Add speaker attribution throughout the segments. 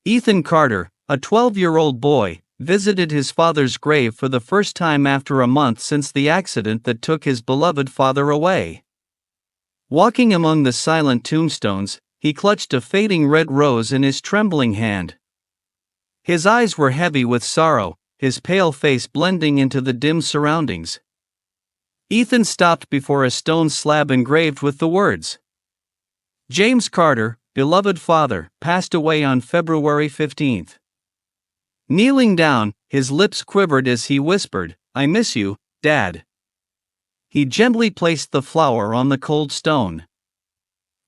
Speaker 1: Ethan Carter, a 12-year-old boy, visited his father's grave for the first time after a month since the accident that took his beloved father away. Walking among the silent tombstones, he clutched a fading red rose in his trembling hand. His eyes were heavy with sorrow, his pale face blending into the dim surroundings. Ethan stopped before a stone slab engraved with the words, "James Carter, beloved father, passed away on February 15th. Kneeling down, his lips quivered as he whispered, "I miss you, Dad." He gently placed the flower on the cold stone.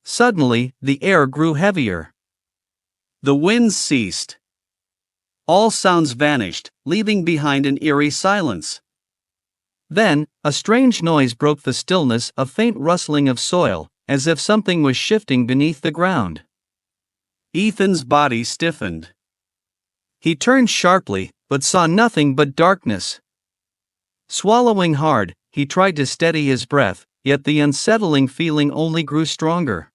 Speaker 1: Suddenly, the air grew heavier. The winds ceased. All sounds vanished, leaving behind an eerie silence. Then, a strange noise broke the stillness, a faint rustling of soil, as if something was shifting beneath the ground. Ethan's body stiffened. He turned sharply, but saw nothing but darkness. Swallowing hard, he tried to steady his breath, yet the unsettling feeling only grew stronger.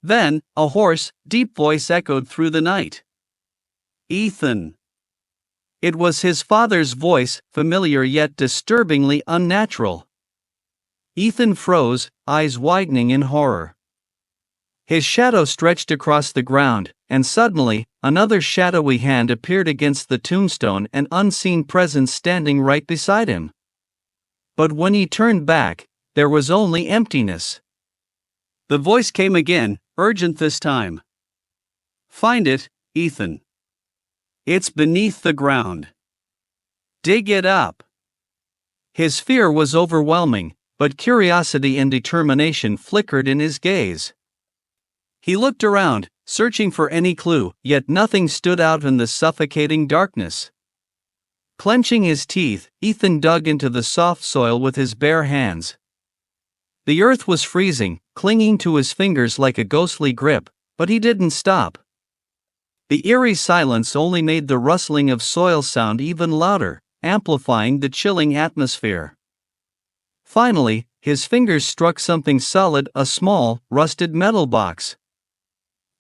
Speaker 1: Then, a hoarse, deep voice echoed through the night. "Ethan." It was his father's voice, familiar yet disturbingly unnatural. Ethan froze, eyes widening in horror. His shadow stretched across the ground, and suddenly, another shadowy hand appeared against the tombstone, an unseen presence standing right beside him. But when he turned back, there was only emptiness. The voice came again, urgent this time. "Find it, Ethan. It's beneath the ground. Dig it up." His fear was overwhelming, but curiosity and determination flickered in his gaze. He looked around, searching for any clue, yet nothing stood out in the suffocating darkness. Clenching his teeth, Ethan dug into the soft soil with his bare hands. The earth was freezing, clinging to his fingers like a ghostly grip, but he didn't stop. The eerie silence only made the rustling of soil sound even louder, amplifying the chilling atmosphere. Finally, his fingers struck something solid, a small, rusted metal box.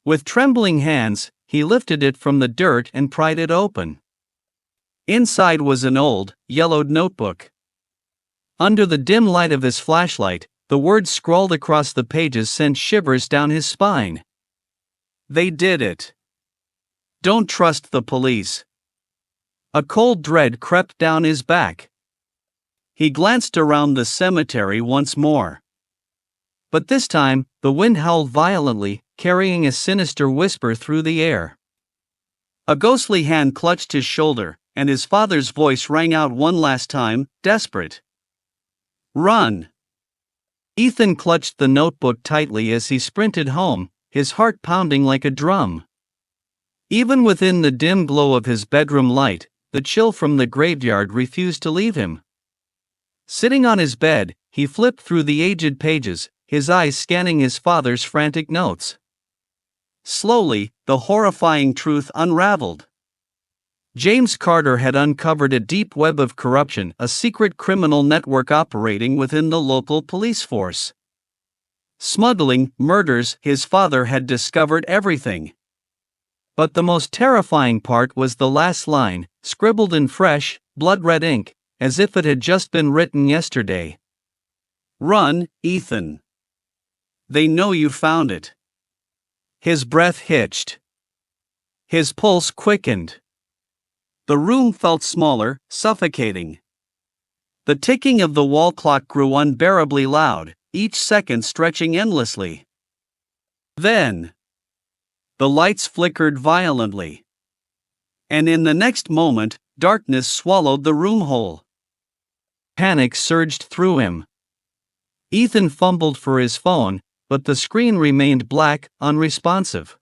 Speaker 1: With trembling hands, he lifted it from the dirt and pried it open. Inside was an old, yellowed notebook. Under the dim light of his flashlight, the words scrawled across the pages sent shivers down his spine. "They did it. Don't trust the police." A cold dread crept down his back. He glanced around the cemetery once more. But this time, the wind howled violently, carrying a sinister whisper through the air. A ghostly hand clutched his shoulder, and his father's voice rang out one last time, desperate. "Run!" Ethan clutched the notebook tightly as he sprinted home, his heart pounding like a drum. Even within the dim glow of his bedroom light, the chill from the graveyard refused to leave him. Sitting on his bed, he flipped through the aged pages, his eyes scanning his father's frantic notes. Slowly, the horrifying truth unraveled. James Carter had uncovered a deep web of corruption, a secret criminal network operating within the local police force. Smuggling, murders, his father had discovered everything. But the most terrifying part was the last line, scribbled in fresh, blood-red ink, as if it had just been written yesterday. "Run, Ethan. They know you found it." His breath hitched. His pulse quickened. The room felt smaller, suffocating. The ticking of the wall clock grew unbearably loud, each second stretching endlessly. Then, the lights flickered violently. And in the next moment, darkness swallowed the room whole. Panic surged through him. Ethan fumbled for his phone, but the screen remained black, unresponsive.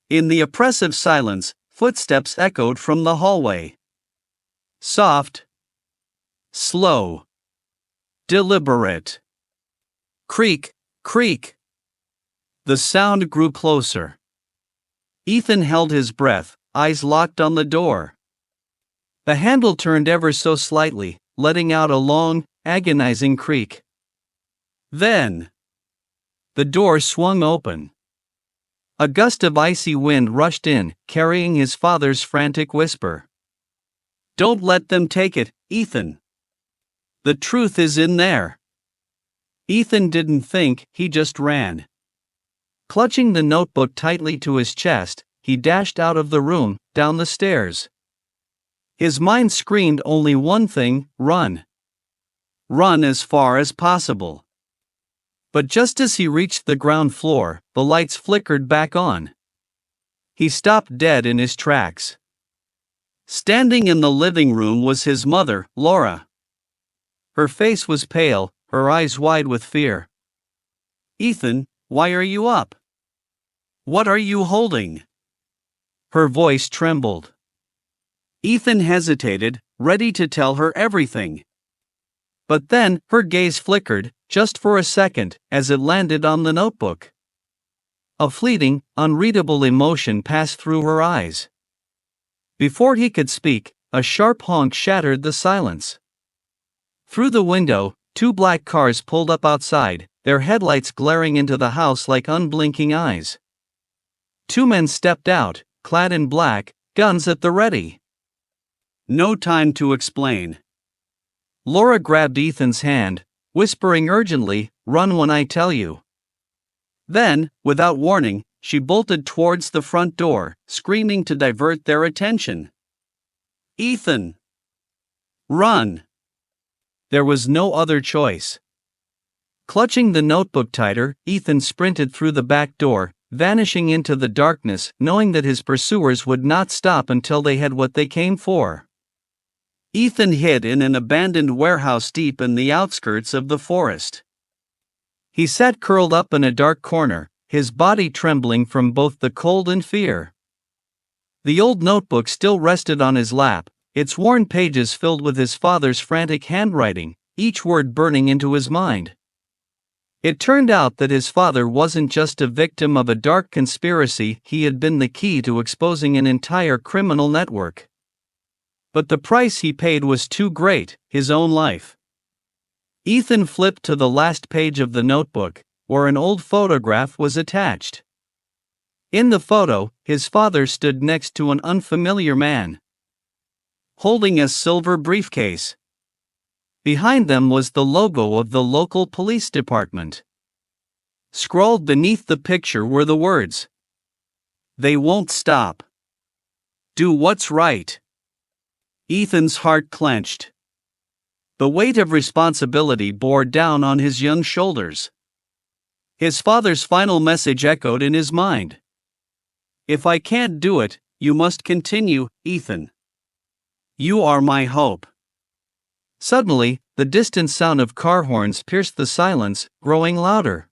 Speaker 1: In the oppressive silence, footsteps echoed from the hallway. Soft, slow, deliberate. Creak, creak. The sound grew closer. Ethan held his breath, eyes locked on the door. The handle turned ever so slightly, letting out a long, agonizing creak. Then, the door swung open. A gust of icy wind rushed in, carrying his father's frantic whisper. "Don't let them take it, Ethan. The truth is in there." Ethan didn't think, he just ran. Clutching the notebook tightly to his chest, he dashed out of the room, down the stairs. His mind screamed only one thing: run. Run as far as possible. But just as he reached the ground floor, the lights flickered back on. He stopped dead in his tracks. Standing in the living room was his mother, Laura. Her face was pale, her eyes wide with fear. "Ethan, why are you up? What are you holding?" Her voice trembled. Ethan hesitated, ready to tell her everything. But then, her gaze flickered, just for a second, as it landed on the notebook. A fleeting, unreadable emotion passed through her eyes. Before he could speak, a sharp honk shattered the silence. Through the window, 2 black cars pulled up outside, their headlights glaring into the house like unblinking eyes. 2 men stepped out, clad in black, guns at the ready. No time to explain. Laura grabbed Ethan's hand, whispering urgently, "Run when I tell you." Then, without warning, she bolted towards the front door, screaming to divert their attention. "Ethan! Run!" There was no other choice. Clutching the notebook tighter, Ethan sprinted through the back door, vanishing into the darkness, knowing that his pursuers would not stop until they had what they came for. Ethan hid in an abandoned warehouse deep in the outskirts of the forest. He sat curled up in a dark corner, his body trembling from both the cold and fear. The old notebook still rested on his lap, its worn pages filled with his father's frantic handwriting, each word burning into his mind. It turned out that his father wasn't just a victim of a dark conspiracy, he had been the key to exposing an entire criminal network. But the price he paid was too great: his own life. Ethan flipped to the last page of the notebook, where an old photograph was attached. In the photo, his father stood next to an unfamiliar man, holding a silver briefcase. Behind them was the logo of the local police department. Scrawled beneath the picture were the words, "They won't stop. Do what's right." Ethan's heart clenched. The weight of responsibility bore down on his young shoulders. His father's final message echoed in his mind. "If I can't do it, you must continue, Ethan. You are my hope." Suddenly, the distant sound of car horns pierced the silence, growing louder.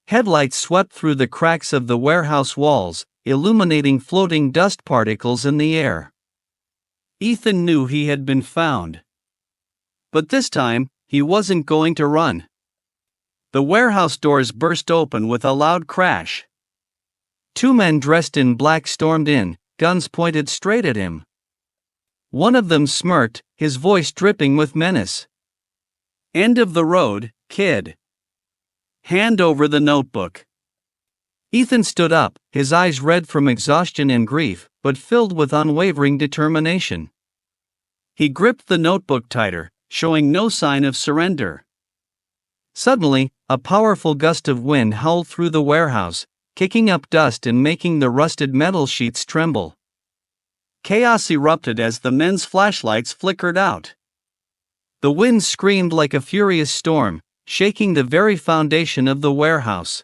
Speaker 1: Headlights swept through the cracks of the warehouse walls, illuminating floating dust particles in the air. Ethan knew he had been found. But this time, he wasn't going to run. The warehouse doors burst open with a loud crash. 2 men dressed in black stormed in, guns pointed straight at him. One of them smirked, his voice dripping with menace. "End of the road, kid. Hand over the notebook." Ethan stood up, his eyes red from exhaustion and grief, but filled with unwavering determination. He gripped the notebook tighter, showing no sign of surrender. Suddenly, a powerful gust of wind howled through the warehouse, kicking up dust and making the rusted metal sheets tremble. Chaos erupted as the men's flashlights flickered out. The wind screamed like a furious storm, shaking the very foundation of the warehouse.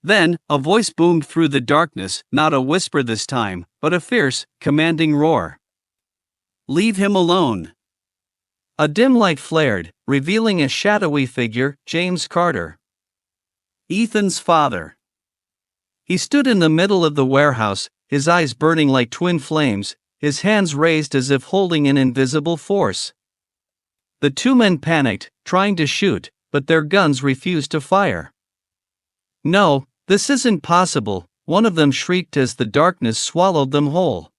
Speaker 1: Then, a voice boomed through the darkness, not a whisper this time, but a fierce, commanding roar. "Leave him alone." A dim light flared, revealing a shadowy figure, James Carter, Ethan's father. He stood in the middle of the warehouse, his eyes burning like twin flames, his hands raised as if holding an invisible force. The 2 men panicked, trying to shoot, but their guns refused to fire. "No, this isn't possible," one of them shrieked as the darkness swallowed them whole.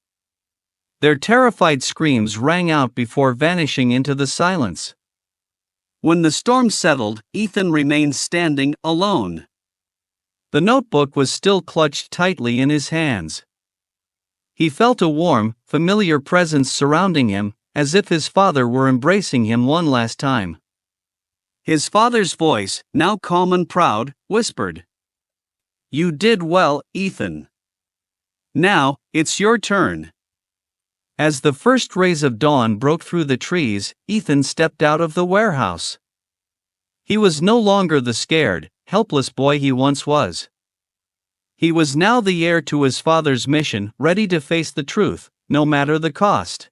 Speaker 1: Their terrified screams rang out before vanishing into the silence. When the storm settled, Ethan remained standing, alone. The notebook was still clutched tightly in his hands. He felt a warm, familiar presence surrounding him, as if his father were embracing him one last time. His father's voice, now calm and proud, whispered, "You did well, Ethan. Now, it's your turn." As the first rays of dawn broke through the trees, Ethan stepped out of the warehouse. He was no longer the scared, helpless boy he once was. He was now the heir to his father's mission, ready to face the truth, no matter the cost.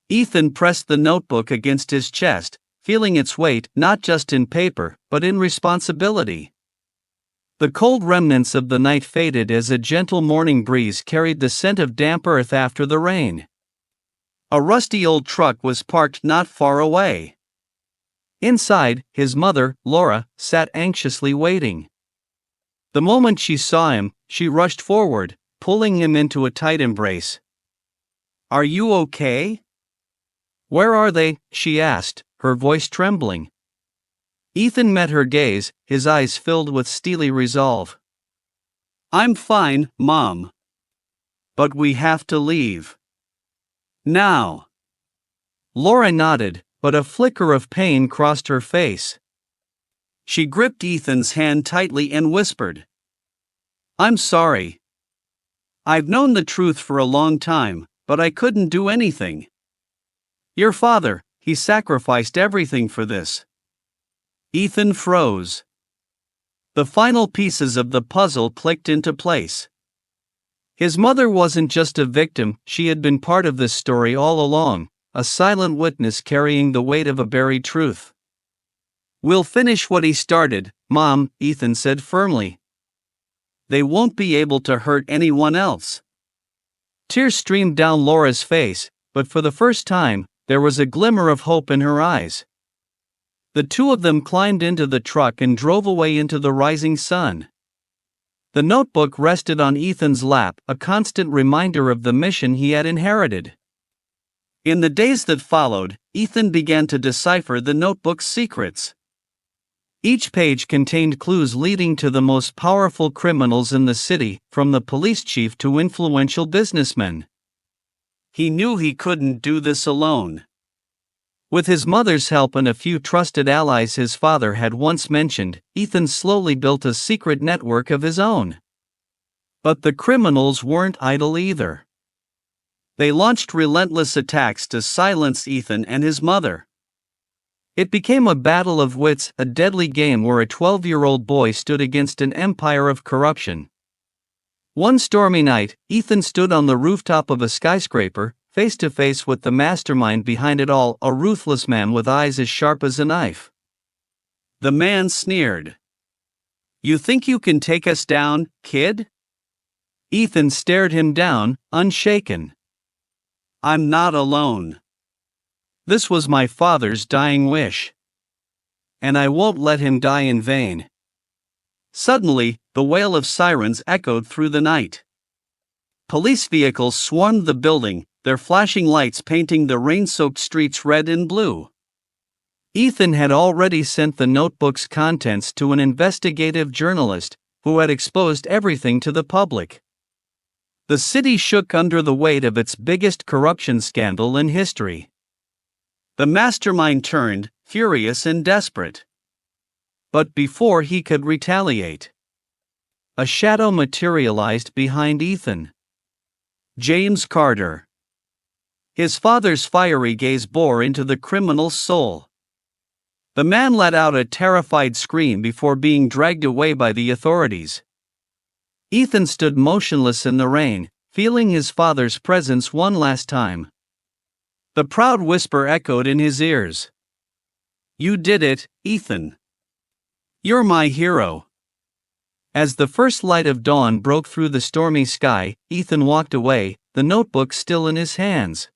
Speaker 1: Ethan pressed the notebook against his chest, feeling its weight not just in paper, but in responsibility. The cold remnants of the night faded as a gentle morning breeze carried the scent of damp earth after the rain. A rusty old truck was parked not far away. Inside, his mother, Laura, sat anxiously waiting. The moment she saw him, she rushed forward, pulling him into a tight embrace. "Are you okay?" "Where are they?" she asked, her voice trembling. Ethan met her gaze, his eyes filled with steely resolve. "I'm fine, Mom. But we have to leave. Now." Laura nodded, but a flicker of pain crossed her face. She gripped Ethan's hand tightly and whispered, "I'm sorry. I've known the truth for a long time, but I couldn't do anything. Your father, he sacrificed everything for this." Ethan froze. The final pieces of the puzzle clicked into place. His mother wasn't just a victim, she had been part of this story all along, a silent witness carrying the weight of a buried truth. "We'll finish what he started, Mom," Ethan said firmly. "They won't be able to hurt anyone else." Tears streamed down Laura's face, but for the first time, there was a glimmer of hope in her eyes. The two of them climbed into the truck and drove away into the rising sun. The notebook rested on Ethan's lap, a constant reminder of the mission he had inherited. In the days that followed, Ethan began to decipher the notebook's secrets. Each page contained clues leading to the most powerful criminals in the city, from the police chief to influential businessmen. He knew he couldn't do this alone. With his mother's help and a few trusted allies his father had once mentioned, Ethan slowly built a secret network of his own. But the criminals weren't idle either. They launched relentless attacks to silence Ethan and his mother. It became a battle of wits, a deadly game where a 12-year-old boy stood against an empire of corruption. One stormy night, Ethan stood on the rooftop of a skyscraper, face to face with the mastermind behind it all, a ruthless man with eyes as sharp as a knife. The man sneered. "You think you can take us down, kid?" Ethan stared him down, unshaken. "I'm not alone. This was my father's dying wish. And I won't let him die in vain." Suddenly, the wail of sirens echoed through the night. Police vehicles swarmed the building, their flashing lights painting the rain-soaked streets red and blue. Ethan had already sent the notebook's contents to an investigative journalist, who had exposed everything to the public. The city shook under the weight of its biggest corruption scandal in history. The mastermind turned, furious and desperate. But before he could retaliate, a shadow materialized behind Ethan. James Carter. His father's fiery gaze bore into the criminal's soul. The man let out a terrified scream before being dragged away by the authorities. Ethan stood motionless in the rain, feeling his father's presence one last time. The proud whisper echoed in his ears. "You did it, Ethan. You're my hero." As the first light of dawn broke through the stormy sky, Ethan walked away, the notebook still in his hands.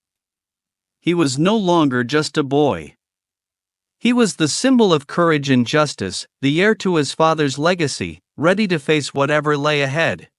Speaker 1: He was no longer just a boy. He was the symbol of courage and justice, the heir to his father's legacy, ready to face whatever lay ahead.